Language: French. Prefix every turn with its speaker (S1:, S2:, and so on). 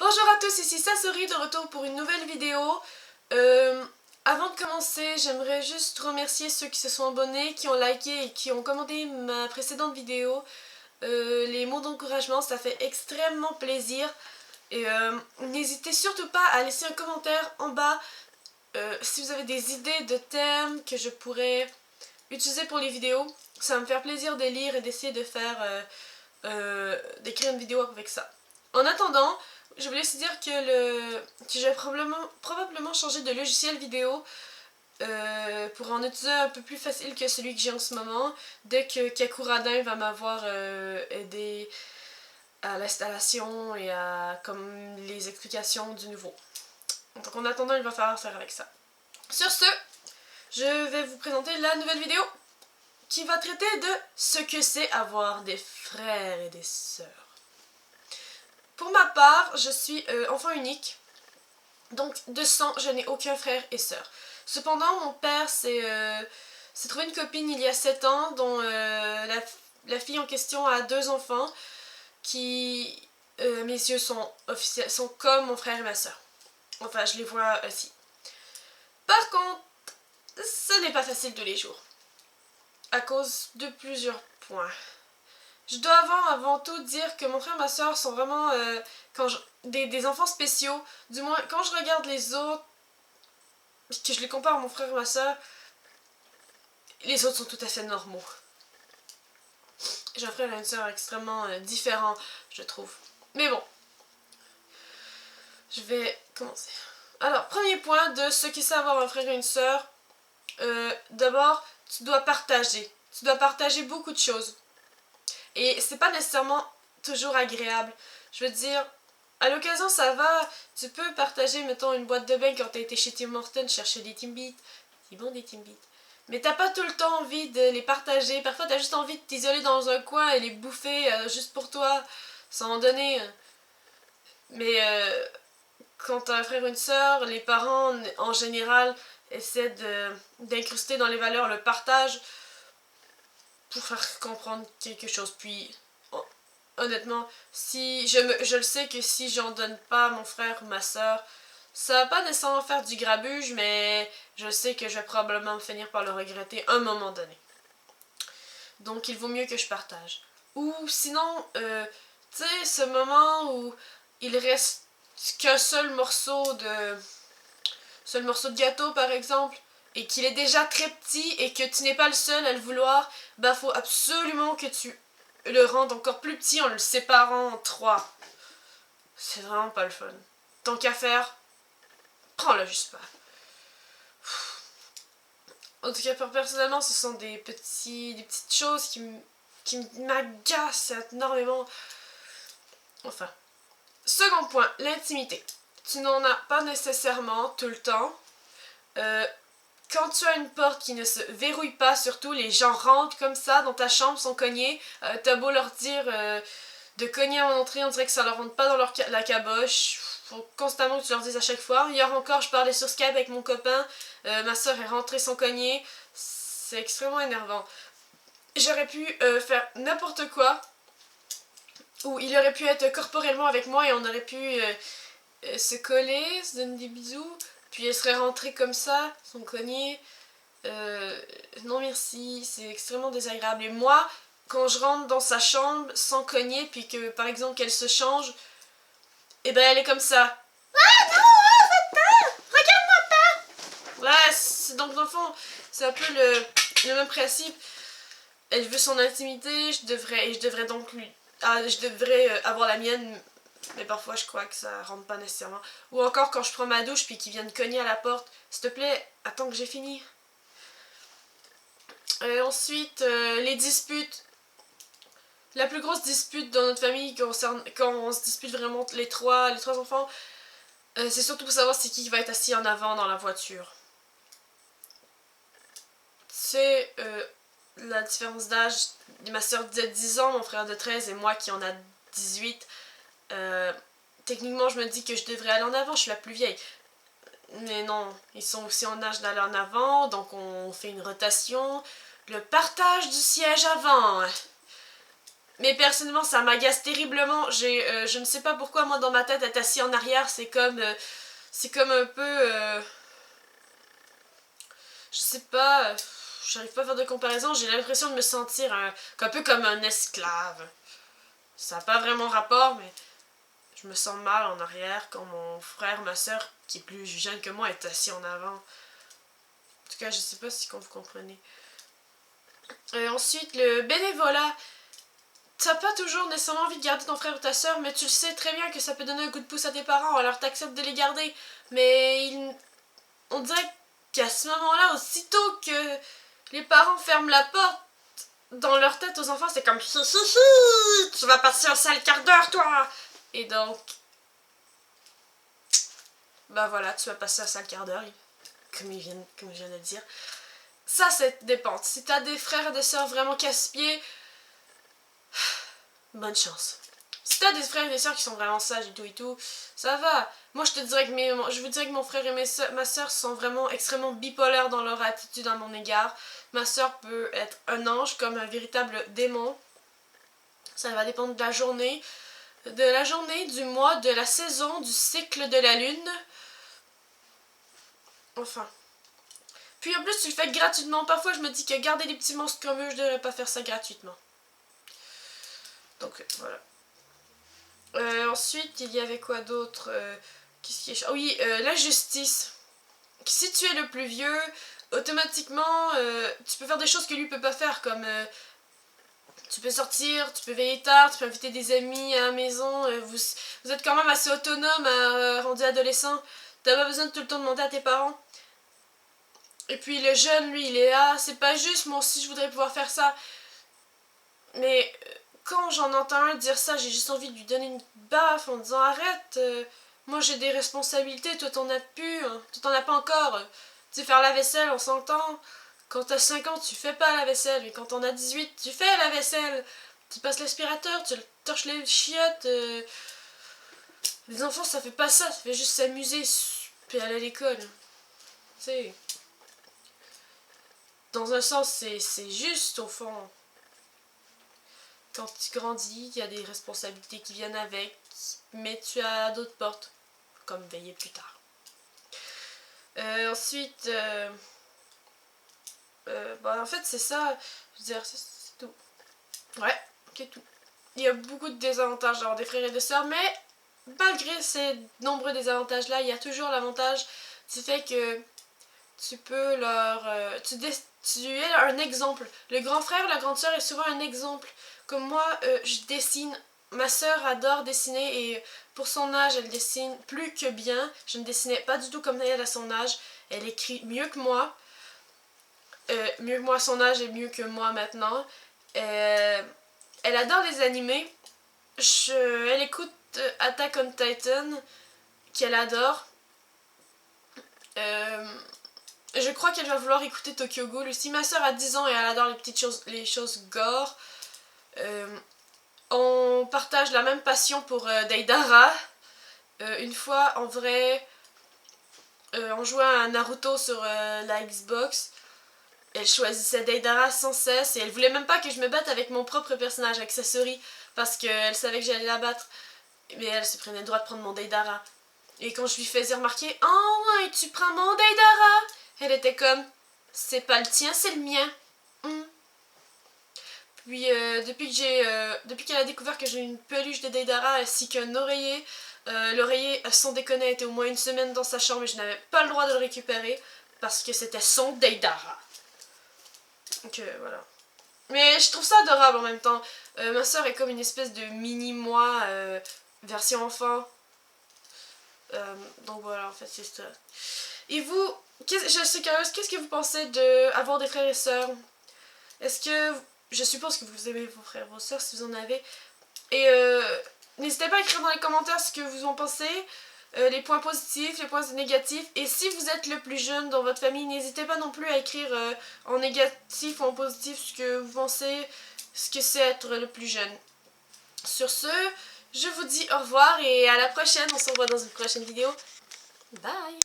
S1: Bonjour à tous, ici Sasori de retour pour une nouvelle vidéo. Avant de commencer, j'aimerais juste remercier ceux qui se sont abonnés, qui ont liké et qui ont commenté ma précédente vidéo. Les mots d'encouragement, ça fait extrêmement plaisir. Et n'hésitez surtout pas à laisser un commentaire en bas si vous avez des idées de thèmes que je pourrais utiliser pour les vidéos. Ça va me faire plaisir de lire et d'essayer de faire d'écrire une vidéo avec ça. En attendant, je voulais aussi dire que je vais probablement changer de logiciel vidéo pour en utiliser un peu plus facile que celui que j'ai en ce moment, dès que Kakuradin va m'avoir aidé à l'installation et à comme les explications du nouveau. Donc en attendant, il va falloir faire avec ça. Sur ce, je vais vous présenter la nouvelle vidéo qui va traiter de ce que c'est avoir des frères et des sœurs. Pour ma part, je suis enfant unique, donc de sang, je n'ai aucun frère et sœur. Cependant, mon père s'est trouvé une copine il y a 7 ans, dont la fille en question a 2 enfants, qui, à mes yeux, sont comme mon frère et ma sœur. Enfin, je les vois aussi. Par contre, ce n'est pas facile tous les jours, à cause de plusieurs points. Je dois avant tout dire que mon frère et ma soeur sont vraiment des enfants spéciaux. Du moins, quand je regarde les autres, que je les compare à mon frère et ma soeur, les autres sont tout à fait normaux. J'ai un frère et une soeur extrêmement différents, je trouve. Mais bon, je vais commencer. Alors, premier point de ce que c'est avoir un frère et une soeur. D'abord, tu dois partager. Tu dois partager beaucoup de choses. Et c'est pas nécessairement toujours agréable. Je veux dire, à l'occasion, ça va. Tu peux partager, mettons, une boîte de bain quand t'as été chez Tim Hortons chercher des Timbits. C'est bon, des Timbits. Mais t'as pas tout le temps envie de les partager. Parfois, t'as juste envie de t'isoler dans un coin et les bouffer juste pour toi, sans en donner. Mais quand t'as un frère ou une soeur, les parents, en général, essaient d'incruster dans les valeurs le partage pour faire comprendre quelque chose. Puis, honnêtement, si je le sais que si j'en donne pas à mon frère ou ma soeur, ça va pas nécessairement faire du grabuge, mais je sais que je vais probablement finir par le regretter un moment donné. Donc il vaut mieux que je partage. Ou sinon, tu sais, ce moment où il reste qu'un seul morceau de gâteau par exemple, et qu'il est déjà très petit et que tu n'es pas le seul à le vouloir, bah faut absolument que tu le rendes encore plus petit en le séparant en 3. C'est vraiment pas le fun. Tant qu'à faire, prends-le juste pas. En tout cas, personnellement, ce sont des petites choses qui m'agacent énormément. Enfin. Second point, l'intimité. Tu n'en as pas nécessairement tout le temps. Quand tu as une porte qui ne se verrouille pas, surtout, les gens rentrent comme ça dans ta chambre, sont cognés. T'as beau leur dire de cogner à l'entrée, on dirait que ça leur rentre pas dans la caboche. Faut constamment que tu leur dises à chaque fois. Hier encore, je parlais sur Skype avec mon copain. Ma soeur est rentrée sans cogner. C'est extrêmement énervant. J'aurais pu faire n'importe quoi. Ou il aurait pu être corporellement avec moi et on aurait pu se coller, se donner des bisous. Puis elle serait rentrée comme ça, son cogné. Non merci, c'est extrêmement désagréable. Et moi, quand je rentre dans sa chambre sans cogner, puis que par exemple qu'elle se change, et ben elle est comme ça. Ah non, va-t'en, regarde-moi pas. Ouais, donc dans le fond, c'est un peu le même principe. Elle veut son intimité, je devrais donc je devrais avoir la mienne. Mais parfois, je crois que ça rentre pas nécessairement. Ou encore, quand je prends ma douche puis qu'ils viennent cogner à la porte. S'il te plaît, attends que j'ai fini. Ensuite, les disputes. La plus grosse dispute dans notre famille, quand on se dispute vraiment les trois enfants, c'est surtout pour savoir c'est qui va être assis en avant dans la voiture. C'est la différence d'âge de ma soeur de 10 ans, mon frère de 13 et moi qui en a 18. Techniquement, je me dis que je devrais aller en avant, je suis la plus vieille. Mais non, ils sont aussi en âge d'aller en avant, donc on fait une rotation. Le partage du siège avant. Mais personnellement, ça m'agace terriblement. Je ne sais pas pourquoi, moi, dans ma tête, être assis en arrière, c'est comme un peu... je sais pas... J'arrive pas à faire de comparaison. J'ai l'impression de me sentir un peu comme un esclave. Ça n'a pas vraiment rapport, mais je me sens mal en arrière quand mon frère, ma soeur, qui est plus jeune que moi, est assis en avant. En tout cas, je sais pas si vous comprenez. Ensuite, le bénévolat. T'as pas toujours nécessairement envie de garder ton frère ou ta soeur, mais tu le sais très bien que ça peut donner un coup de pouce à tes parents, alors t'acceptes de les garder. Mais on dirait qu'à ce moment-là, aussitôt que les parents ferment la porte, dans leur tête aux enfants, c'est comme hi hi hi, tu vas passer un sale quart d'heure, toi! Et donc, bah voilà, tu vas passer un sale quart d'heure, comme je viens de dire. Ça, c'est dépend. Si t'as des frères et des sœurs vraiment casse-pieds, bonne chance. Si t'as des frères et des sœurs qui sont vraiment sages et tout, ça va. Moi, je vous dirais que mon frère et ma sœur sont vraiment extrêmement bipolaires dans leur attitude à mon égard. Ma sœur peut être un ange comme un véritable démon. Ça va dépendre de la journée, du mois, de la saison, du cycle de la lune. Enfin. Puis en plus, tu le fais gratuitement. Parfois, je me dis que garder des petits monstres comme eux, je devrais pas faire ça gratuitement. Donc, voilà. Ensuite, il y avait quoi d'autre? Qu'est-ce qui est... Oh oui, la justice. Si tu es le plus vieux, automatiquement, tu peux faire des choses que lui peut pas faire, comme tu peux sortir, tu peux veiller tard, tu peux inviter des amis à la maison. Vous êtes quand même assez autonome, rendu adolescent. T'as pas besoin de tout le temps demander à tes parents. Et puis le jeune, lui, il est là. C'est pas juste, moi aussi, je voudrais pouvoir faire ça. Mais quand j'en entends un dire ça, j'ai juste envie de lui donner une baffe en disant arrête, moi j'ai des responsabilités, toi t'en as plus, hein. Toi t'en as pas encore. Tu sais, faire la vaisselle, on s'entend. Quand t'as 5 ans, tu fais pas la vaisselle, mais quand t'en as 18, tu fais la vaisselle. Tu passes l'aspirateur, tu torches les chiottes. Les enfants, ça fait pas ça fait juste s'amuser, puis aller à l'école. Tu sais. Dans un sens, c'est juste au fond. Quand tu grandis, il y a des responsabilités qui viennent avec, mais tu as d'autres portes, comme veiller plus tard. Ensuite, en fait, c'est ça. Je veux dire, c'est tout. Ouais, c'est tout. Il y a beaucoup de désavantages d'avoir des frères et des sœurs, mais malgré ces nombreux désavantages-là, il y a toujours l'avantage du fait que tu peux leur... tu es un exemple. Le grand frère ou la grande sœur est souvent un exemple. Comme moi, je dessine. Ma sœur adore dessiner et pour son âge, elle dessine plus que bien. Je ne dessinais pas du tout comme elle à son âge. Elle écrit mieux que moi. Mieux que moi à son âge et mieux que moi maintenant. Elle adore les animés. Elle écoute Attack on Titan, qu'elle adore. Je crois qu'elle va vouloir écouter Tokyo Ghoul aussi. Ma soeur a 10 ans et elle adore les choses gore. On partage la même passion pour Deidara. Une fois, en vrai, on jouait à Naruto sur la Xbox. Elle choisissait Deidara sans cesse et elle voulait même pas que je me batte avec mon propre personnage, Accessory, parce qu'elle savait que j'allais la battre. Mais elle se prenait le droit de prendre mon Deidara. Et quand je lui faisais remarquer « Oh, ouais, tu prends mon Deidara !» Elle était comme « C'est pas le tien, c'est le mien. » Puis depuis qu'elle a découvert que j'ai une peluche de Deidara ainsi qu'un oreiller, l'oreiller, sans déconner, était au moins une semaine dans sa chambre et je n'avais pas le droit de le récupérer parce que c'était son Deidara. Donc voilà. Mais je trouve ça adorable en même temps. Ma soeur est comme une espèce de mini-moi version enfant. Donc voilà, en fait, c'est ça. Et vous, je suis curieuse, qu'est-ce que vous pensez d'avoir des frères et sœurs? Est-ce que... Je suppose que vous aimez vos frères et vos sœurs si vous en avez. Et n'hésitez pas à écrire dans les commentaires ce que vous en pensez. Les points positifs, les points négatifs. Et si vous êtes le plus jeune dans votre famille, n'hésitez pas non plus à écrire en négatif ou en positif ce que vous pensez, ce que c'est être le plus jeune. Sur ce, je vous dis au revoir et à la prochaine. On se revoit dans une prochaine vidéo. Bye!